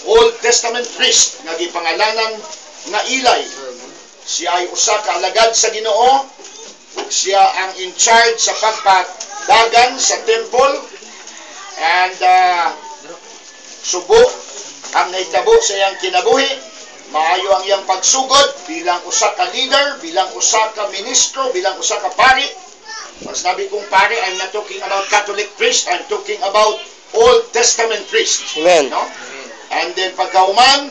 Old Testament priest nga gipangalanan nga Eli. Siya ay usa ka alagad sa Ginoo ug siya ang in charge sa pagpadagan sa temple and subo ang nahitabo sa iyang kinabuhi. Maayo ang iyang pagsugod bilang usa ka leader, bilang usa ka ministro, bilang usa ka pari. Mas nabi kong pari, I'm not talking about Catholic priest, I'm talking about Old Testament priest. Amen. No? And then pagkauman,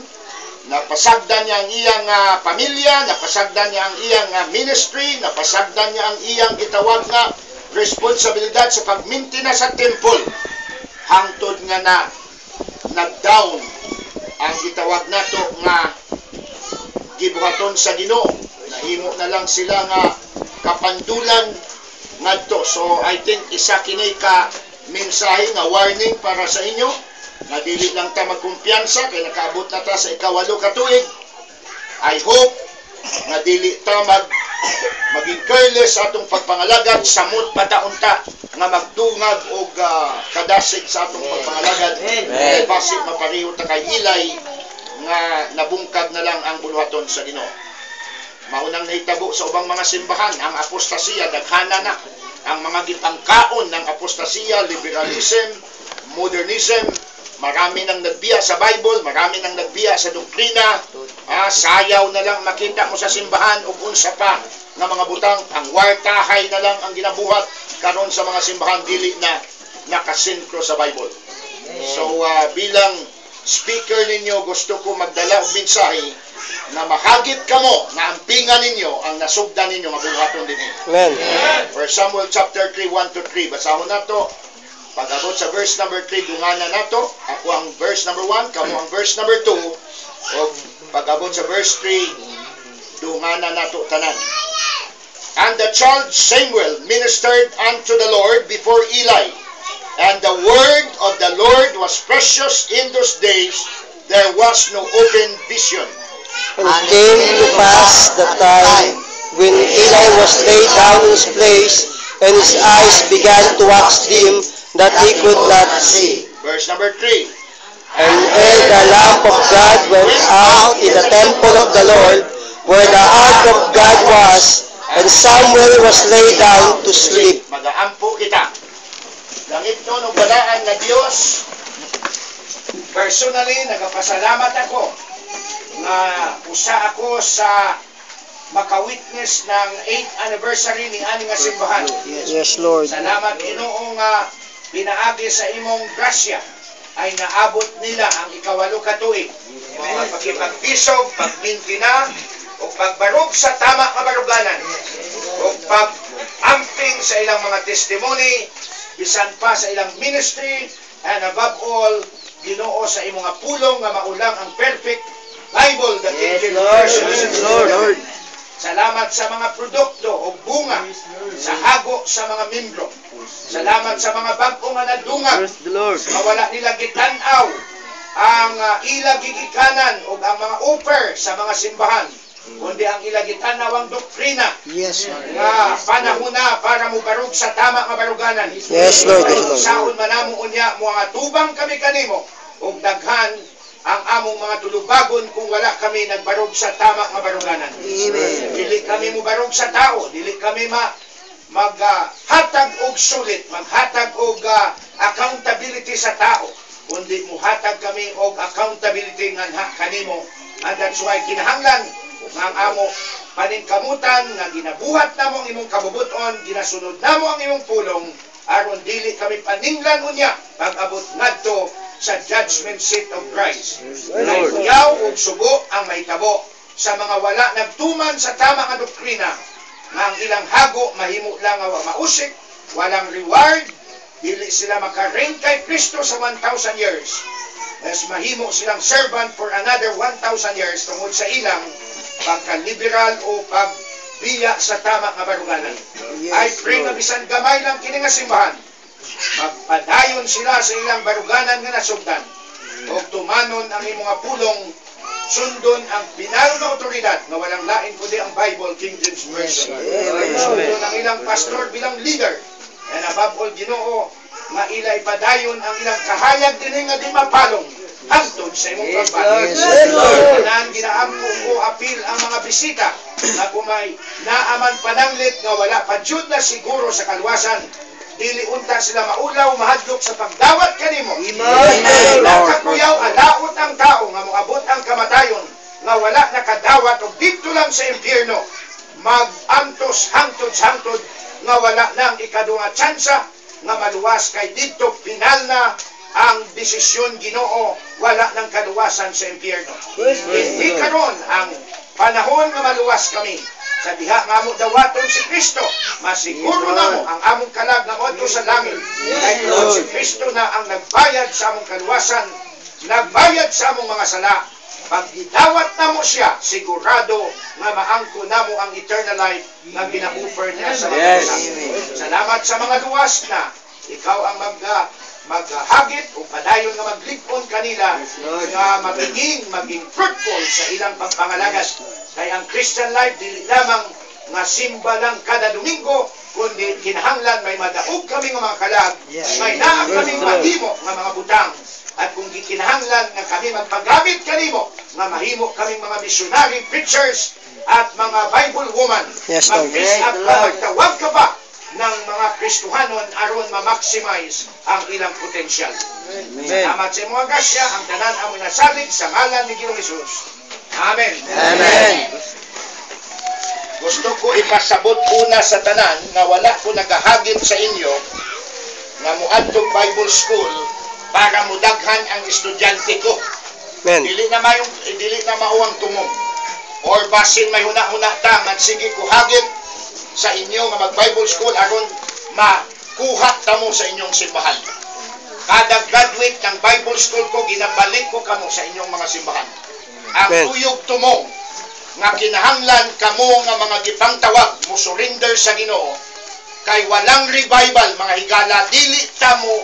napasagdan niya ang iyang pamilya, napasagdan niya ang iyang ministry, napasagdan niya ang iyang gitawag nga responsibilidad sa pagmintina sa temple. Hangtod nga na nag-down ang gitawag nato nga gibuhaton sa Ginoo. Nahimo na lang sila nga kapandulan ngadto. So I think isa kini ka mensahe nga warning para sa inyo na dili lang ta magkumpiyansa kay nakaabot na ta sa ikawalo ka tuig. I hope na dili ta maging careless sa atong pagpangalagad, samot pataunta nga magdungag og kadasig sa atong pagpangalagad. Kay basit mapareho ta kay Eli nga nabungkag na lang ang buluhaton sa Ginoo. Maunang nahitabo sa ubang mga simbahan ang apostasiya, daghana na ang mga gipangkaon ng apostasiya, liberalism, modernism. Marami nang nagbiya sa Bible, marami nang nagbiya sa doktrina. Sayaw na lang makita mo sa simbahan ug unsa pa nga mga butang, ang wartahay na lang ang ginabuhat karon sa mga simbahan, dili na nakasentro sa Bible. So bilang speaker ninyo, gusto ko magdala og mensahe na mahagit kamo na ampingan ninyo ang nasugdan ninyo nga buhaton dinhi. Amen. For Samuel chapter 3, 1-3. Basahon nato. Pag-abot sa verse number 3, dunganan nato. Ako ang verse number 1, kamo ang verse number 2. O pag-abot sa verse 3, dunganan nato tanan. And the child Samuel ministered unto the Lord before Eli. And the word of the Lord was precious in those days. There was no open vision. And it came to pass the time when Eli was laid down in his place, and his eyes began to wax dim, that he could not see. Verse number 3. And when the lamp of God went out in the temple of the Lord, where the ark of God was, and Samuel was laid down to sleep. Magaampo kita. Langit nun o balaan na Diyos, personally, nagapasalamat ako na usa ako sa makawitness ng 8th anniversary ni ani nga simbahan. Yes, Lord. Salamat Ginoo nga pinaagi sa imong grasya ay naabot nila ang ikawalo ka tuig. Mga pagkipagpisog, pagmintina, o pagbarog sa tama nga baruganan, o pag-amping sa ilang mga testimony, bisan pa sa ilang ministry, and above all, Ginoo sa imong nga pulong nga maulang ang perfect Bible, the King James Version. Lord. Salamat sa mga produkto o bunga sa hago sa mga membro. Salamat sa mga bag-o nga nadungag. Mawala nila gitanaw ang ilang gigikanan o ang mga offer sa mga simbahan, kundi ang ilang gitanaw ang doktrina. Yes, Nga panahon na para mo barog sa tama nga baruganan. Yes, Lord. Yes, Lord. Saon manamo unya mga tubang kami kanimo ug daghan ang among mga tulubagon kung wala kami nagbarog sa tama nga baruganan. Amen. Dili kami mo barog sa tao, dili kami maghatag og sulit, maghatag og accountability sa tao, kundi muhatag kami og accountability nga kanimo. And that's why kinahanglan nga ang amo paningkamutan nga ginabuhat namo ang imong kabubuton, ginasunod namo ang imong pulong aron dili kami paninglan unya pag-abot ngadto sa judgment seat of Christ. Nahiyaw ug subo ang mahitabo sa mga wala nagtuman sa tama nga doktrina nga ang ilang hago mahimo lang nga mausik, walang reward, dili sila makareign kay Kristo sa 1,000 years. As mahimo silang servant for another 1,000 years tungod sa ilang pagka-liberal o pagbiya sa tama nga baruganan. I pray nga bisan gamay lang kini nga simbahan, magpadayon sila sa ilang baruganan nga nasugdan o tumanon ang imong mga pulong, sundon ang pinal na otoridad na walang lain kundi ang Bible, King James Version. Sundon ang ilang pastor bilang leader, and above all Ginoo nga ilay padayon ang ilang kahayag dinhi nga di mapalong hangtod sulod sa imong pagpanaw. Tanan ginaampo ko apil ang mga bisita na kumay naaman pananglit nga wala pa jud na siguro sa kalwasan, dili unta sila maulaw mahadlok sa pagdawat kanimo. Nakakuyaw alaot ang tao nga moabot ang kamatayon nga wala nakadawat og dito lang sa impyerno, mag-antos hangtod nga wala nang ikaduha tsansa nga maluwas kay dito final na ang desisyon Ginoo, wala nang kaluwasan sa impyerno. Hindi karon ang panahon nga maluwas kami sa diha nga amo dawaton si Kristo, masiguro namo ang among kalag nga moadto sa langit. Kay si Kristo na ang nagbayad sa among kaluwasan, nagbayad sa among mga sala. Pag gidawat namo siya, sigurado nga maangko namo ang eternal life nga gina-offer niya sa mga tao. Salamat sa mga luwas na ikaw ang maghagit o padayon nga magligpon kanila nga maging fruitful sa ilang pagpangalagas. Kay ang Christian life dili lamang nga simba lang kada Domingo, kundi kinahanglan may madaog kami nga mga kalag, may naa kaming mahimo nga mga butang. At kung gikinahanglan nga kami magpagamit kanimo, nga mahimo kaming mga missionary preachers at mga Bible woman, mag-reach out ka, magtawag ka ba ng mga Kristohanon aron ma-maximize ang ilang potensyal. Salamat sa mga gasya, ang tanan amo nasalig sa ngalan ni Ginoong Hesus. Amen. Amen. Gusto ko ipasabot una sa tanan nga wala ko nagahagip sa inyo nga muadtong Bible school para mudaghan ang estudyante ko. Amen. Dili na mauang tumong. Or basin may huna-huna ta, sige ko hagip sa inyo nga mag-Bible school aron makuha tamo sa inyong simbahan. Kada graduate ng Bible school ko, ginabalik ko kamo sa inyong mga simbahan. Ang tuyog tumong nga kinahanglan kamo nga mga gipangtawag mo surrender sa Ginoo, kay walang revival mga higala, dili ta mo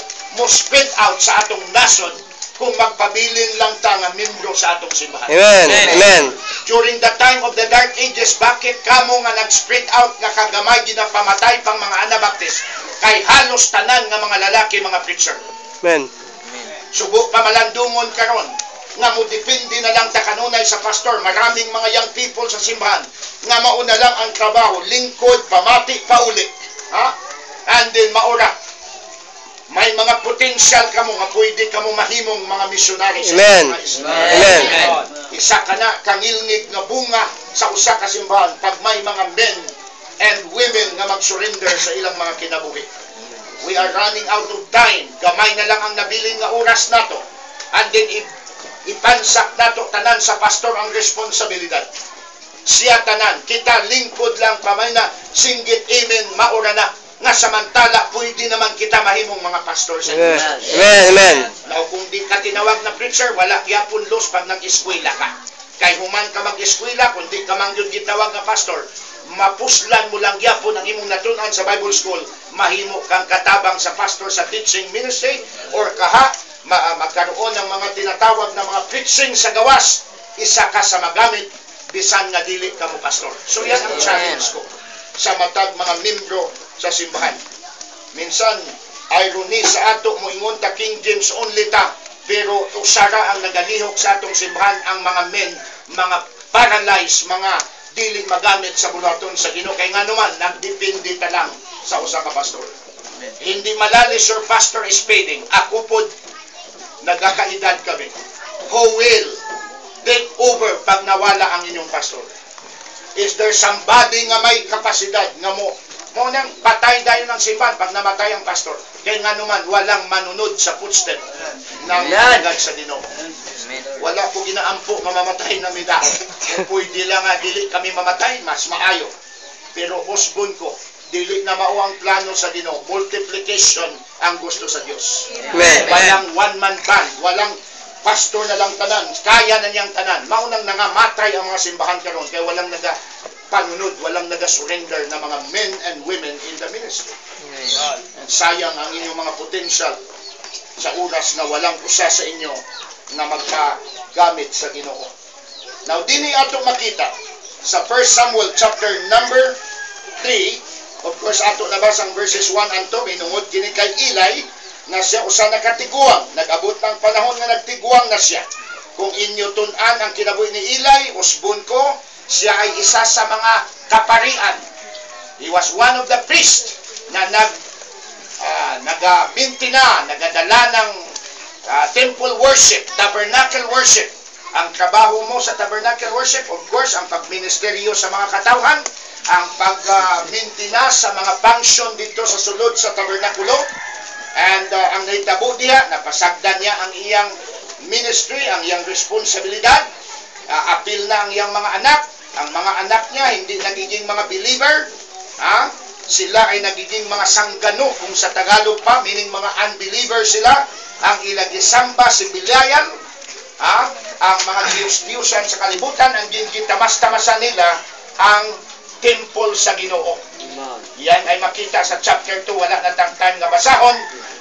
spread out sa atong nason kung magpabilin lang ta nga membro sa atong simbahan. Amen. Amen. During the time of the Dark Ages, bakit kamo nga nag-spread out nga kagamay ginapamatay pang mga Anabaptist? Kay halos tanan nga mga lalaki, mga preacher. Amen. Subo pa malandungon karon nga mo depende na lang ta kanunay sa pastor. Maraming mga young people sa simbahan nga mauna lang ang trabaho, lingkod, pamati, pauli. And then maura. May mga potential kamo nga pwede kamo mahimong mga missionary sa Amen. Amen. Isa ka na kangilngig nga bunga sa usa ka simbahan pag may mga men and women nga mag-surrender sa ilang mga kinabuhi. We are running out of time. Gamay na lang ang nabilin nga oras nato. And then ipansak nato tanan sa pastor ang responsibilidad. Siya tanan, kita lingkod lang pamay na singgit amen maura na nga samantala pwede naman kita mahimong mga pastor sa Diyos. Amen. Amen. Now kung di ka tinawag na preacher, wala gyapon los pag nag-eskwela ka. Kay human ka mag-eskwela, kung di ka man yun gitawag na pastor, mapuslan mo lang gyapon ang imong natunan sa Bible school, mahimo kang katabang sa pastor sa teaching ministry, or kaha magkaroon ng mga tinatawag na mga preaching sa gawas, isa ka sa magamit bisan nga dili ka mo pastor. So yan ang challenge ko sa matag mga membro sa simbahan. Minsan irony sa ato mo ingon ta King James only ta, pero usara ang nagalihok sa atong simbahan ang mga men, mga paralyzed, mga dili magamit sa bulaton sa Ginoo. Kay nga naman nagdepende ta lang sa usa ka pastor. Hindi malalis your pastor is fading. Ako pod nagkakaedad kami. Who will take over pag nawala ang inyong pastor? Is there somebody nga may kapasidad nga mo nang patay dayon ng simbahan pag namatay ang pastor? Kaya nga naman walang manunod sa footstep ng agad sa Ginoo. Wala ko ginaampo mamamatay na mida. Kung pwede lang nga dili kami mamatay, mas maayo. Pero husbon ko, dili na mao ang plano sa Ginoo. Multiplication ang gusto sa Dios. Walang one-man band, walang pastor na lang tanan, kaya na niyang tanan. Maunang nangamatay ang mga simbahan karon kay walang panunod, walang naga-surrender na mga men and women in the ministry. And sayang ang inyong mga potential sa oras na walang usa sa inyo na magpagamit sa Ginoo. Now, dini ato makita sa 1 Samuel chapter number 3, of course, ato nabasa ang verses 1 and 2, minungod kini kay Eli, na siya usa nakatiguang, nag-abot ng panahon nga nagtiguang na siya. Kung inyo tun-an ang kinabuhi ni Eli, usbon ko, siya ay isa sa mga kaparian. He was one of the priests na nagadala ng temple worship, tabernacle worship. Ang trabaho mo sa tabernacle worship, of course, ang pagministeryo sa mga katawhan, ang pagmintina sa mga function dito sa sulod sa tabernakulo, and ang nahitabo diha, napasagdan niya ang iyang ministry, ang iyang responsibilidad, apil na ang iyang mga anak. Ang mga anak niya hindi nagiging mga believer, sila ay nagiging mga sanggano, kung sa Tagalog pa, meaning mga unbeliever sila. Ang ilagisamba si Biliayan, ang mga Diyos-Diyosan sa kalibutan, ang gitamas-tamasan nila ang temple sa Ginoo. Yan ay makita sa chapter 2, wala na tang time nga basahon,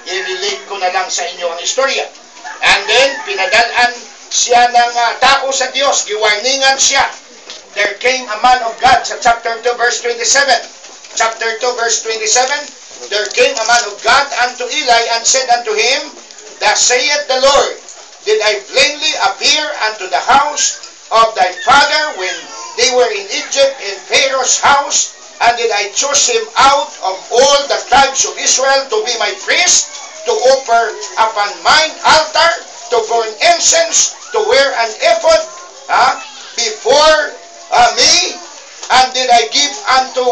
i-relate ko na lang sa inyo ang istorya. And then, pinadalan siya ng tao sa Diyos, giwarningan siya. There came a man of God sa chapter 2 verse 27. Chapter 2 verse 27, there came a man of God unto Eli and said unto him, Thus saith the Lord, Did I plainly appear unto the house of thy father when they were in Egypt in Pharaoh's house, and did I choose him out of all the tribes of Israel to be my priest, to offer upon mine altar, to burn incense, to wear an ephod before me? And did I give unto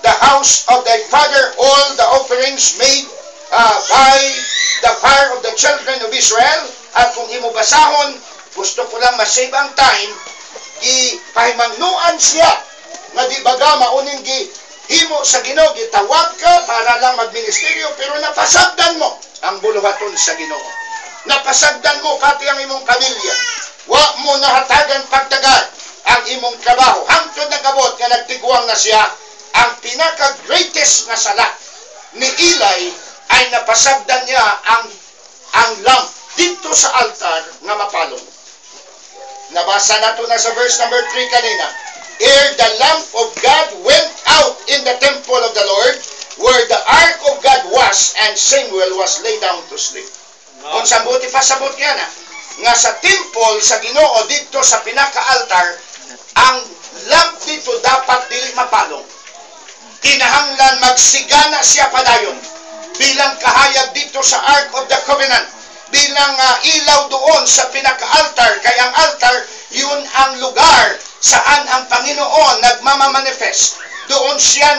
the house of thy father all the offerings made by the fire of the children of Israel? At kung imo basahon, gusto ko lang masave ang time, gipahimangnuan siya nga di baga mauning gihimo sa Ginoo, gitawag ka para lang magministeryo, pero napasagdan mo ang buluhaton sa Ginoo. Napasagdan mo pati ang imong pamilya. Wa mo nahatagan pagtagad ang imong trabaho. Hangtod nagabot nga nagtiguang na siya, ang pinaka-greatest nga sala ni Eli ay napasagdan niya ang lamp dito sa altar nga mapalong. Nabasa nato na sa verse number 3 kanina. Ere the lamp of God went out in the temple of the Lord, where the ark of God was, and Samuel was laid down to sleep. Kung sambuti pasabot yan nga sa temple sa Ginoo dito sa pinaka-altar, ang lamp dito dapat dili mapalong. Kinahanglan magsigana siya padayon bilang kahayag dito sa Ark of the Covenant, bilang ilaw doon sa pinaka-altar. Kaya ang altar, yun ang lugar saan ang Panginoon nagmamamanifest. Doon siya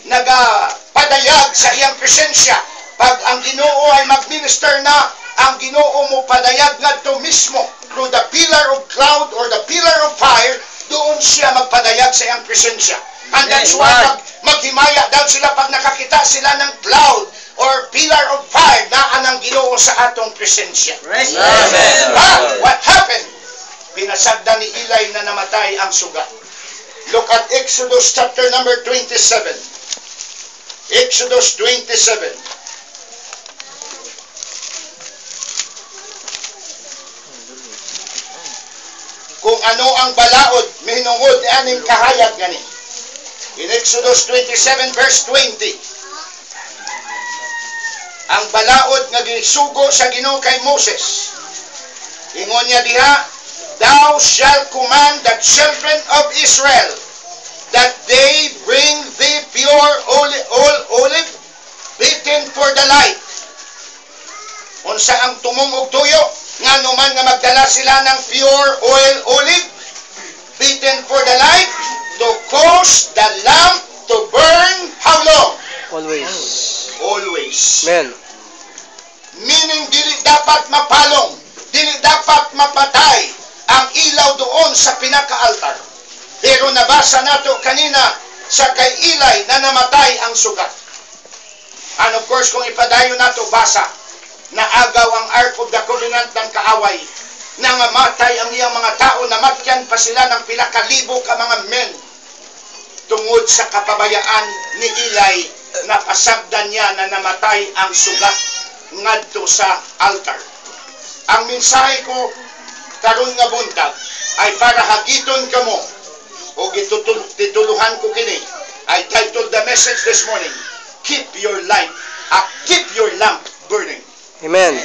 nagapadayag sa iyang presensya. Pag ang Ginoo ay mag-minister na, ang Ginoo mo padayag ngadto mismo through the pillar of cloud or the pillar of fire, doon siya magpadayag sa iyang presensya. And that's why maghimaya daw sila pag nakakita sila ng cloud or pillar of fire na anang Ginoo sa atong presensya. What happened? Pinasagdan ni Eli na namatay ang sugat. Look at Exodus chapter number 27. Exodus 27. Kung ano ang balaod, minungod aning kahayag gani. In Exodus 27 verse 20, ang balaod nga gisugo sa Ginoo kay Moses. Ingon niya diha, Thou shalt command the children of Israel that they bring thee pure olive beaten for the light. Unsa ang tumong og tuyo nga numan nga magdala sila ng pure olive beaten for the light, to cause the lamp to burn how long? Always. Amen. Meaning dili dapat mapalong, dili dapat mapatay ang ilaw doon sa pinaka-altar. Pero nabasa nato kanina sa kay Eli na namatay ang sugat. And of course, kung ipadayon nato basa, naagaw ang Ark of the Covenant ng kaaway, nangamatay ang iyang mga tao, namatyan pa sila ng pila ka libo ka mga men tungod sa kapabayaan ni Eli na pasagdan niya na namatay ang sugat ngadto sa altar. Ang mensahe ko karon nga buntag ay para hagiton kamo o tituluhan ko kini. I titled the message this morning, Keep your lamp burning. Amen.